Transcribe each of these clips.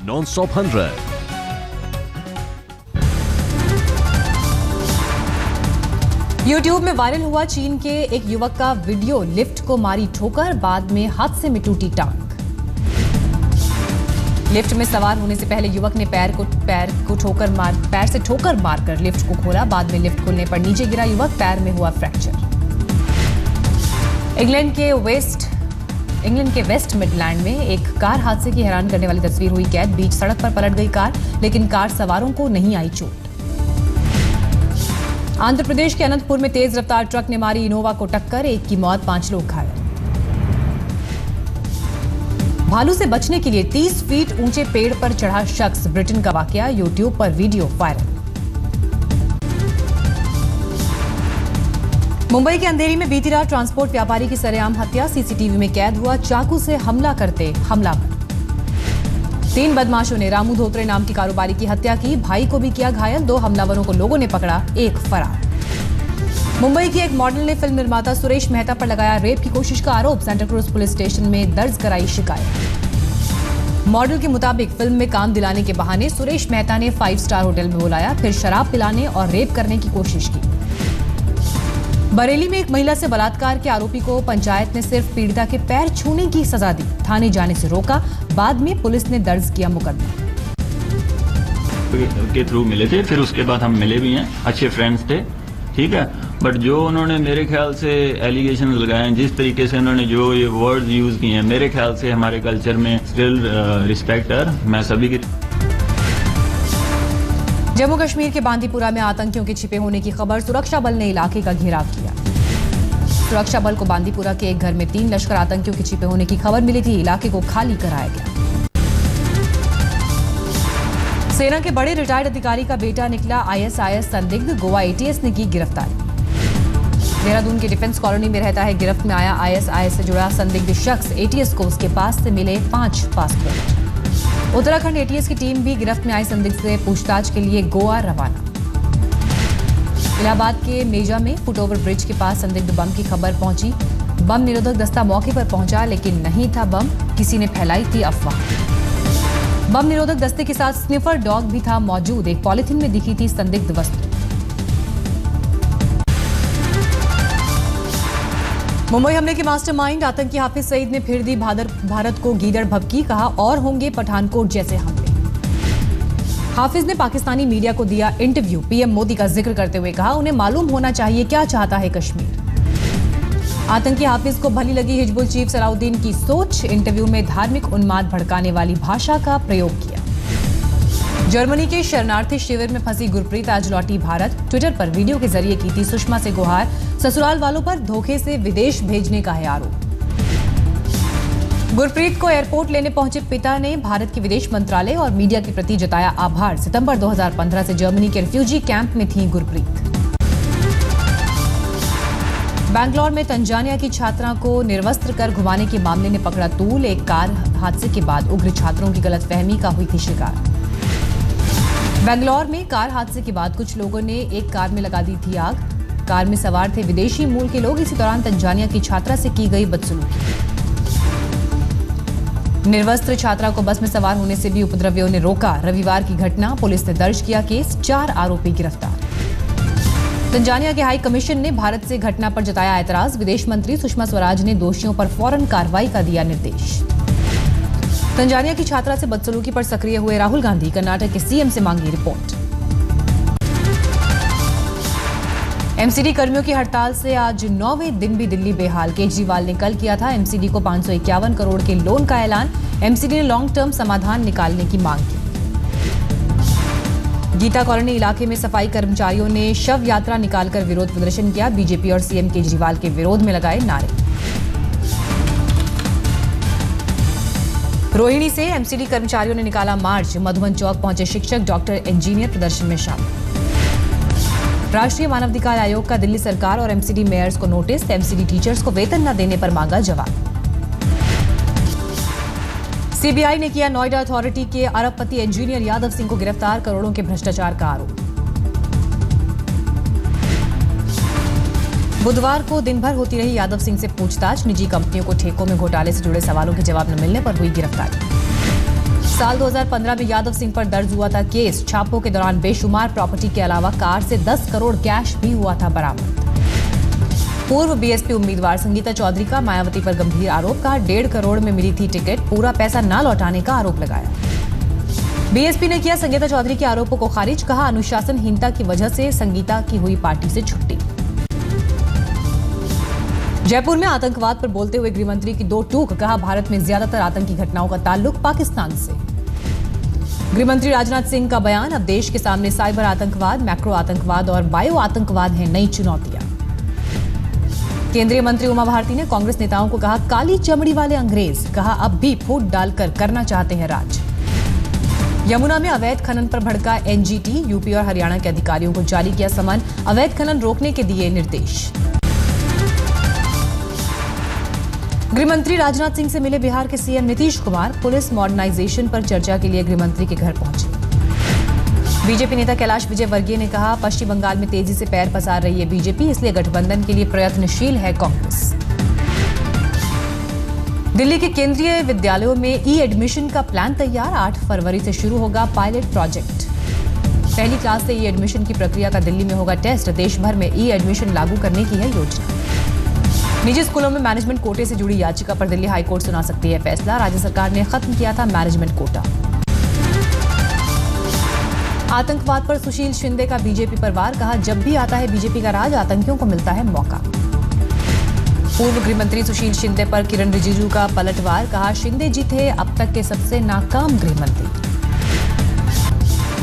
Non-stop 100। YouTube में viral हुआ चीन के एक युवक का वीडियो। लिफ्ट को मारी ठोकर, बाद में हादसे में टूटी टांग। लिफ्ट में सवार होने से पहले युवक ने पैर से ठोकर मारकर लिफ्ट को खोला। बाद में लिफ्ट खुलने पर नीचे गिरा युवक, पैर में हुआ फ्रैक्चर। इंग्लैंड के वेस्ट मिडलैंड में एक कार हादसे की हैरान करने वाली तस्वीर हुई कैद। बीच सड़क पर पलट गई कार, लेकिन कार सवारों को नहीं आई चोट। आंध्र प्रदेश के अनंतपुर में तेज रफ्तार ट्रक ने मारी इनोवा को टक्कर, एक की मौत, 5 लोग घायल। भालू से बचने के लिए 30 फीट ऊंचे पेड़ पर चढ़ा शख्स, ब्रिटेन का वाकया, यूट्यूब पर वीडियो वायरल। मुंबई के अंधेरी में बीती रात ट्रांसपोर्ट व्यापारी की सरेआम हत्या, सीसीटीवी में कैद हुआ। चाकू से हमला करते हमलावर। 3 बदमाशों ने रामू धोत्रे नाम की कारोबारी की हत्या की, भाई को भी किया घायल। 2 हमलावरों को लोगों ने पकड़ा, एक फरार। मुंबई की एक मॉडल ने फिल्म निर्माता सुरेश मेहता पर लगाया रेप की कोशिश का आरोप। सेंटा क्रूज पुलिस स्टेशन में दर्ज कराई शिकायत। मॉडल के मुताबिक फिल्म में काम दिलाने के बहाने सुरेश मेहता ने 5 स्टार होटल में बुलाया, फिर शराब पिलाने और रेप करने की कोशिश की। बरेली में एक महिला से बलात्कार के आरोपी को पंचायत ने सिर्फ पीड़िता के पैर छूने की सजा दी, थाने जाने से रोका। बाद में पुलिस ने दर्ज किया मुकदमा। के थ्रू मिले थे, फिर उसके बाद हम मिले भी हैं, अच्छे फ्रेंड्स थे, ठीक है। बट जो उन्होंने मेरे ख्याल से एलिगेशन लगाए हैं, जिस तरीके से उन्होंने जो ये वर्ड्स यूज किए हैं, मेरे ख्याल से हमारे कल्चर में स्टिल रिस्पेक्ट है। मैं सभी की। जम्मू कश्मीर के बांदीपुरा में आतंकियों के छिपे होने की खबर, सुरक्षा बल ने इलाके का घेराव किया। सुरक्षा बल को बांदीपुरा के एक घर में 3 लश्कर आतंकियों के छिपे होने की खबर मिली थी, इलाके को खाली कराया गया। सेना के बड़े रिटायर्ड अधिकारी का बेटा निकला ISIS संदिग्ध, गोवा ATS ने की गिरफ्तारी। देहरादून के डिफेंस कॉलोनी में रहता है। गिरफ्त में आया ISIS से जुड़ा संदिग्ध शख्स। ATS को उसके पास से मिले 5 पासपोर्ट। उत्तराखंड ATS की टीम भी गिरफ्त में आए संदिग्ध से पूछताछ के लिए गोवा रवाना। इलाहाबाद के मेजा में फुटओवर ब्रिज के पास संदिग्ध बम की खबर पहुंची। बम निरोधक दस्ता मौके पर पहुंचा, लेकिन नहीं था बम, किसी ने फैलाई थी अफवाह। बम निरोधक दस्ते के साथ स्निफर डॉग भी था मौजूद। एक पॉलिथीन में दिखी थी संदिग्ध वस्तु। मुंबई हमले के मास्टरमाइंड आतंकी हाफिज सईद ने फिर दी भारत को गीदड़ भभकी, कहा और होंगे पठानकोट जैसे हमले। हाफिज ने पाकिस्तानी मीडिया को दिया इंटरव्यू। पीएम मोदी का जिक्र करते हुए कहा, उन्हें मालूम होना चाहिए क्या चाहता है कश्मीर। आतंकी हाफिज को भली लगी हिजबुल चीफ सलाउद्दीन की सोच। इंटरव्यू में धार्मिक उन्माद भड़काने वाली भाषा का प्रयोग किया। जर्मनी के शरणार्थी शिविर में फंसी गुरप्रीत आज लौटी भारत। ट्विटर पर वीडियो के जरिए की थी सुषमा से गुहार। ससुराल वालों पर धोखे से विदेश भेजने का है आरोप। गुरप्रीत को एयरपोर्ट लेने पहुंचे पिता ने भारत के विदेश मंत्रालय और मीडिया के प्रति जताया आभार। सितंबर 2015 से जर्मनी के रिफ्यूजी कैंप में थी गुरप्रीत। बैंगलोर में तंजानिया की छात्रा को निर्वस्त्र कर घुमाने के मामले ने पकड़ा तूल। एक कार हादसे के बाद उग्र छात्रों की गलतफहमी का हुई थी शिकार। बैंगलोर में कार हादसे के बाद कुछ लोगों ने एक कार में लगा दी थी आग। कार में सवार थे विदेशी मूल के लोग। इसी दौरान तंजानिया की छात्रा से की गई बदसलूकी। निर्वस्त्र छात्रा को बस में सवार होने से भी उपद्रवियों ने रोका। रविवार की घटना, पुलिस ने दर्ज किया केस। 4 आरोपी गिरफ्तार। तंजानिया के हाई कमीशन ने भारत से घटना पर जताया ऐतराज। विदेश मंत्री सुषमा स्वराज ने दोषियों पर फौरन कार्रवाई का दिया निर्देश। तंजानिया की छात्रा से बदसलूकी पर सक्रिय हुए राहुल गांधी। कर्नाटक के सीएम से मांगी रिपोर्ट। एमसीडी कर्मियों की हड़ताल से आज 9वें दिन भी दिल्ली बेहाल। केजरीवाल ने कल किया था एमसीडी को 551 करोड़ के लोन का ऐलान। एमसीडी ने लॉन्ग टर्म समाधान निकालने की मांग की। गीता कॉलोनी इलाके में सफाई कर्मचारियों ने शव यात्रा निकालकर विरोध प्रदर्शन किया। बीजेपी और सीएम केजरीवाल के विरोध में लगाए नारे। रोहिणी से एमसीडी कर्मचारियों ने निकाला मार्च। मधुबन चौक पहुंचे शिक्षक, डॉक्टर, इंजीनियर प्रदर्शन में शामिल। राष्ट्रीय मानवाधिकार आयोग का दिल्ली सरकार और एमसीडी मेयर्स को नोटिस। एमसीडी टीचर्स को वेतन न देने पर मांगा जवाब। सीबीआई ने किया नोएडा अथॉरिटी के अरबपति इंजीनियर यादव सिंह को गिरफ्तार। करोड़ों के भ्रष्टाचार का आरोप। बुधवार को दिन भर होती रही यादव सिंह से पूछताछ। निजी कंपनियों को ठेकों में घोटाले से जुड़े सवालों के जवाब न मिलने पर हुई गिरफ्तारी। साल 2015 में यादव सिंह पर दर्ज हुआ था केस। छापों के दौरान बेशुमार प्रॉपर्टी के अलावा कार से 10 करोड़ कैश भी हुआ था बरामद। पूर्व बीएसपी उम्मीदवार संगीता चौधरी का मायावती पर गंभीर आरोप। कहा 1.5 करोड़ में मिली थी टिकट, पूरा पैसा न लौटाने का आरोप लगाया। बीएसपी ने किया संगीता चौधरी के आरोपों को खारिज। कहा अनुशासनहीनता की वजह से संगीता की हुई पार्टी से छुट्टी। जयपुर में आतंकवाद पर बोलते हुए गृहमंत्री की 2 टूक। कहा भारत में ज्यादातर आतंकी घटनाओं का ताल्लुक पाकिस्तान से। गृहमंत्री राजनाथ सिंह का बयान। अब देश के सामने साइबर आतंकवाद, मैक्रो आतंकवाद और बायो आतंकवाद हैं नई चुनौतियां। केंद्रीय मंत्री उमा भारती ने कांग्रेस नेताओं को कहा काली चमड़ी वाले अंग्रेज। कहा अब भी फूट डालकर करना चाहते हैं राज। यमुना में अवैध खनन पर भड़का एनजीटी। यूपी और हरियाणा के अधिकारियों को जारी किया समन। अवैध खनन रोकने के दिए निर्देश। गृहमंत्री राजनाथ सिंह से मिले बिहार के CM Nitish Kumar. Police modernisation पर चर्चा के लिए गृहमंत्री के घर पहुंचे। बीजेपी नेता कैलाश विजयवर्गीय ने कहा पश्चिम बंगाल में तेजी से पैर पसार रही है बीजेपी, इसलिए गठबंधन के लिए प्रयत्नशील है कांग्रेस। दिल्ली के केंद्रीय विद्यालयों में ई एडमिशन का प्लान तैयार। 8 फरवरी से शुरू होगा पायलट प्रोजेक्ट। पहली क्लास से ई एडमिशन की प्रक्रिया का दिल्ली में होगा टेस्ट। देश भर में ई एडमिशन लागू करने की है योजना। निजी स्कूलों में मैनेजमेंट कोटे से जुड़ी याचिका पर दिल्ली हाईकोर्ट सुना सकती है फैसला। राज्य सरकार ने खत्म किया था मैनेजमेंट कोटा। आतंकवाद पर सुशील शिंदे का बीजेपी पर वार। कहा जब भी आता है बीजेपी का राज, आतंकियों को मिलता है मौका। पूर्व गृहमंत्री सुशील शिंदे पर किरण रिजिजू का पलटवार। कहा शिंदे जी थे अब तक के सबसे नाकाम गृहमंत्री।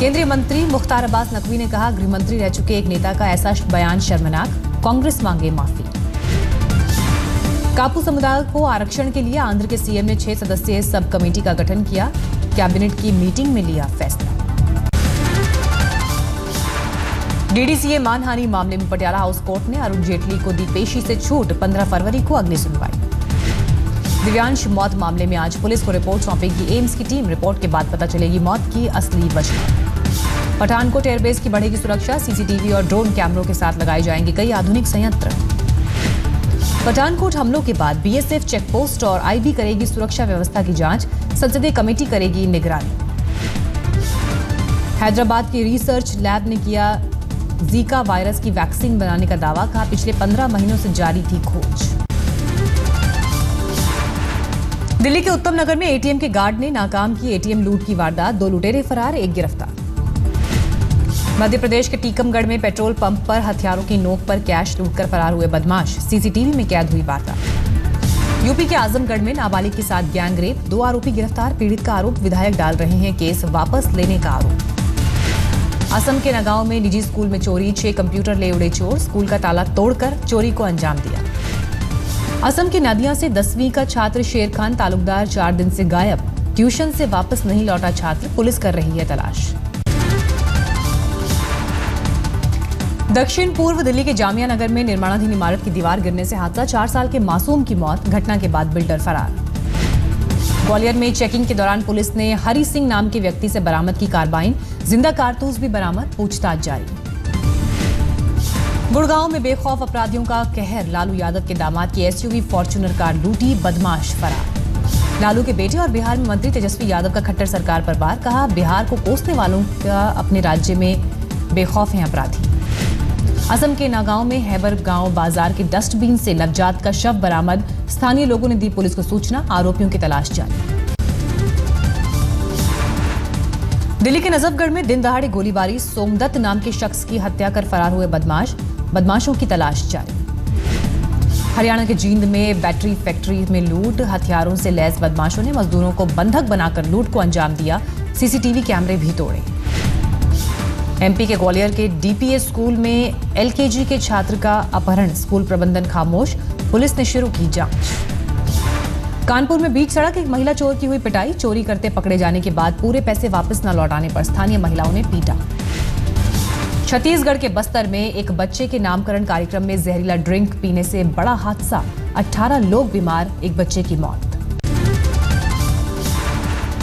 केंद्रीय मंत्री मुख्तार अब्बास नकवी ने कहा गृहमंत्री रह चुके एक नेता का ऐसा बयान शर्मनाक। कांग्रेस मांगे माफी। कापू समुदाय को आरक्षण के लिए आंध्र के सीएम ने 6 सदस्यीय सब कमेटी का गठन किया। कैबिनेट की मीटिंग में लिया फैसला। डीडीसीए मानहानि मामले में पटियाला हाउस कोर्ट ने अरुण जेटली को दी पेशी से छूट। 15 फरवरी को अगली सुनवाई। दिव्यांश मौत मामले में आज पुलिस को रिपोर्ट सौंपेगी एम्स की टीम। रिपोर्ट के बाद पता चलेगी मौत की असली वजह। पठानकोट एयरबेस की बढ़ेगी सुरक्षा। सीसीटीवी और ड्रोन कैमरों के साथ लगाए जाएंगे कई आधुनिक संयंत्र। पठानकोट हमलों के बाद बीएसएफ चेकपोस्ट और आईबी करेगी सुरक्षा व्यवस्था की जांच। संसदीय कमेटी करेगी निगरानी। हैदराबाद की रिसर्च लैब ने किया जीका वायरस की वैक्सीन बनाने का दावा। कहा पिछले 15 महीनों से जारी थी खोज। दिल्ली के उत्तम नगर में एटीएम के गार्ड ने नाकाम की एटीएम लूट की वारदात। 2 लुटेरे फरार, 1 गिरफ्तार। मध्य प्रदेश के टीकमगढ़ में पेट्रोल पंप पर हथियारों की नोक पर कैश लूटकर फरार हुए बदमाश। सीसीटीवी में कैद हुई वारदात। यूपी के आजमगढ़ में नाबालिग के साथ गैंगरेप। 2 आरोपी गिरफ्तार। पीड़ित का आरोप विधायक डाल रहे हैं केस वापस लेने का आरोप। असम के नगांव में निजी स्कूल में चोरी। 6 कंप्यूटर ले उड़े चोर। स्कूल का ताला तोड़कर चोरी को अंजाम दिया। असम की नदिया से 10वीं का छात्र शेर खान तालुकदार 4 दिन से गायब। ट्यूशन से वापस नहीं लौटा छात्र। पुलिस कर रही है तलाश। दक्षिण पूर्व दिल्ली के जामिया नगर में निर्माणाधीन इमारत की दीवार गिरने से हादसा। 4 साल के मासूम की मौत। घटना के बाद बिल्डर फरार। ग्वालियर में चेकिंग के दौरान पुलिस ने हरि सिंह नाम के व्यक्ति से बरामद की कार्बाइन। जिंदा कारतूस भी बरामद। पूछताछ जारी। गुड़गांव में बेखौफ अपराधियों का कहर। लालू यादव के दामाद की एसयूवी फॉर्च्यूनर कार लूटी। बदमाश फरार। लालू के बेटे और बिहार में मंत्री तेजस्वी यादव का खट्टर सरकार पर वार। कहा बिहार को कोसने वालों का अपने राज्य में बेखौफ हैं अपराधी। असम के नागांव में हैबर गांव बाजार के डस्टबिन से नवजात का शव बरामद। स्थानीय लोगों ने दी पुलिस को सूचना। आरोपियों की तलाश जारी। दिल्ली के नजफगढ़ में दिन दहाड़े गोलीबारी। सोमदत्त नाम के शख्स की हत्या कर फरार हुए बदमाशों की तलाश जारी। हरियाणा के जींद में बैटरी फैक्ट्री में लूट। हथियारों से लैस बदमाशों ने मजदूरों को बंधक बनाकर लूट को अंजाम दिया। सीसीटीवी कैमरे भी तोड़े। एमपी के ग्वालियर के डीपीएस स्कूल में एलकेजी के छात्र का अपहरण। स्कूल प्रबंधन खामोश। पुलिस ने शुरू की जांच। कानपुर में बीच सड़क एक महिला चोर की हुई पिटाई। चोरी करते पकड़े जाने के बाद पूरे पैसे वापस न लौटाने पर स्थानीय महिलाओं ने पीटा। छत्तीसगढ़ के बस्तर में एक बच्चे के नामकरण कार्यक्रम में जहरीला ड्रिंक पीने से बड़ा हादसा। 18 लोग बीमार, एक बच्चे की मौत।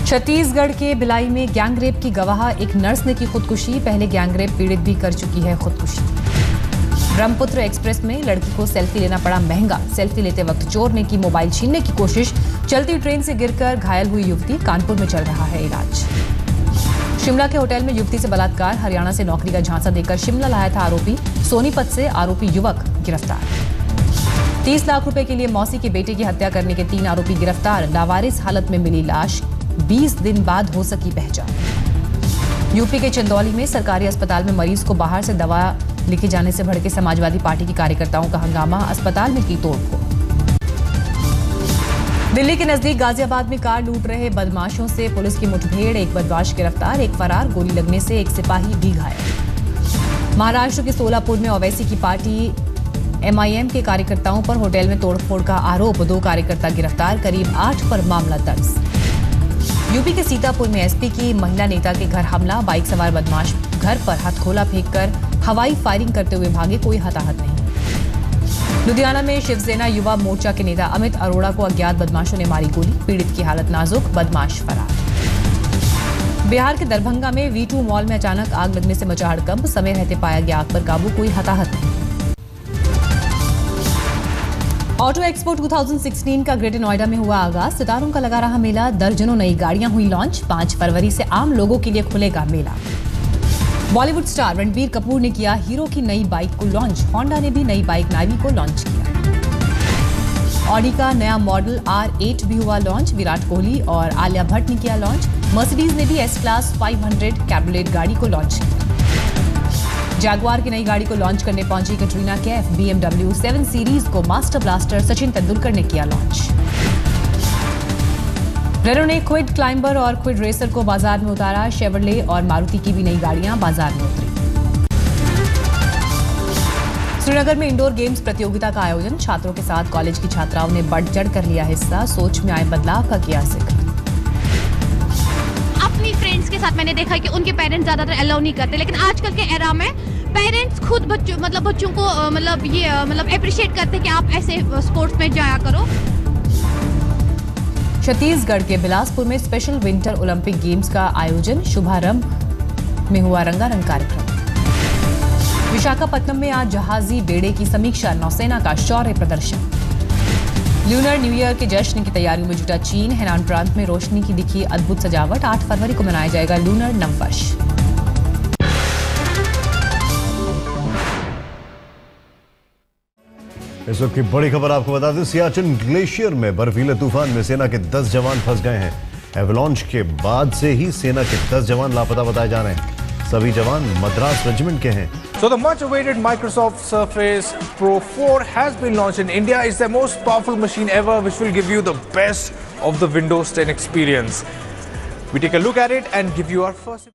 छत्तीसगढ़ के भिलाई में गैंगरेप की गवाह। एक नर्स ने की खुदकुशी। पहले गैंगरेप पीड़ित भी कर चुकी है खुदकुशी। ब्रह्मपुत्र एक्सप्रेस में लड़की को सेल्फी लेना पड़ा महंगा। सेल्फी लेते वक्त चोर ने की मोबाइल छीनने की कोशिश। चलती ट्रेन से गिरकर घायल हुई युवती। कानपुर में चल रहा है इलाज। शिमला के होटल में युवती से बलात्कार। हरियाणा से नौकरी का झांसा देकर शिमला लाया था आरोपी। सोनीपत से आरोपी युवक गिरफ्तार। 30 लाख रुपए के लिए मौसी के बेटे की हत्या करने के 3 आरोपी गिरफ्तार। लावारिस हालत में मिली लाश। 20 दिन बाद हो सकी पहचान। यूपी के चंदौली में सरकारी अस्पताल में मरीज को बाहर से दवा लिखे जाने से भड़के समाजवादी पार्टी के कार्यकर्ताओं का हंगामा। अस्पताल में की तोड़फोड़। दिल्ली के नजदीक गाजियाबाद में कार लूट रहे बदमाशों से पुलिस की मुठभेड़। एक बदमाश गिरफ्तार, एक फरार। गोली लगने से एक सिपाही भी घायल। महाराष्ट्र के सोलापुर में ओवैसी की पार्टी MIM के कार्यकर्ताओं पर होटल में तोड़फोड़ का आरोप। 2 कार्यकर्ता गिरफ्तार। करीब 8 पर मामला दर्ज। यूपी के सीतापुर में SP की महिला नेता के घर हमला। बाइक सवार बदमाश घर पर हथगोला फेंककर हवाई फायरिंग करते हुए भागे। कोई हताहत नहीं। लुधियाना में शिवसेना युवा मोर्चा के नेता अमित अरोड़ा को अज्ञात बदमाशों ने मारी गोली। पीड़ित की हालत नाजुक। बदमाश फरार। बिहार के दरभंगा में V2 मॉल में अचानक आग लगने से मचा हड़कंप। समय रहते पाया गया आग पर काबू। कोई हताहत नहीं। ऑटो एक्सपो 2016 का ग्रेटर नोएडा में हुआ आगाज। सितारों का लगा रहा मेला। दर्जनों नई गाड़ियां हुई लॉन्च। 5 फरवरी से आम लोगों के लिए खुलेगा मेला। बॉलीवुड स्टार रणबीर कपूर ने किया हीरो की नई बाइक को लॉन्च। होंडा ने भी नई बाइक नावी को लॉन्च किया। ऑडी का नया मॉडल R8 भी हुआ लॉन्च। विराट कोहली और आलिया भट्ट ने किया लॉन्च। मर्सिडीज ने भी S-Class 500 कैब्रियोलेट गाड़ी को लॉन्च किया। जैगुआर की नई गाड़ी को लॉन्च करने पहुंची कैटरीना कैफ। BMW 7 सीरीज को मास्टर ब्लास्टर सचिन तेंदुलकर ने किया लॉन्च। रेनो ने क्विड क्लाइंबर और क्विड रेसर को बाजार में उतारा। शेवरले और मारुति की भी नई गाड़ियां बाजार में उतरी। श्रीनगर में इंडोर गेम्स प्रतियोगिता का आयोजन। छात्रों के साथ कॉलेज की छात्राओं ने बढ़ चढ़ कर लिया हिस्सा। सोच में आए बदलाव का किया जिक्र। अपनी फ्रेंड्स के साथ मैंने देखा कि उनके पेरेंट्स ज्यादातर अलाउ नहीं करते, लेकिन आजकल के एरा में पेरेंट्स खुद बच्चों को अप्रिशिएट करते हैं कि आप ऐसे स्पोर्ट्स में जाया करो। छत्तीसगढ़ के बिलासपुर में स्पेशल विंटर ओलंपिक गेम्स का आयोजन। शुभारंभ में हुआ रंगारंग कार्यक्रम। विशाखापट्टनम में आज जहाजी बेड़े की समीक्षा। नौसेना का शौर्य प्रदर्शन। लूनर न्यू ईयर के जश्न की तैयारियों में जुटा चीन। हेनान प्रांत में रोशनी की दिखी अद्भुत सजावट। 8 फरवरी को मनाया जाएगा लूनर नववर्ष। इस वक्त की बड़ी खबर आपको बता दें, सियाचिन ग्लेशियर में बर्फीले तूफान में सेना के 10 जवान फंस गए हैं। एवलांच के बाद से ही सेना के 10 जवान लापता बताए जा रहे हैं। सभी जवान मद्रास रेजिमेंट के हैं। So the much awaited Microsoft Surface Pro 4 has been launched in India. It's the most powerful machine ever, which will give you the best of the Windows 10 experience. We take a look at it and give you our first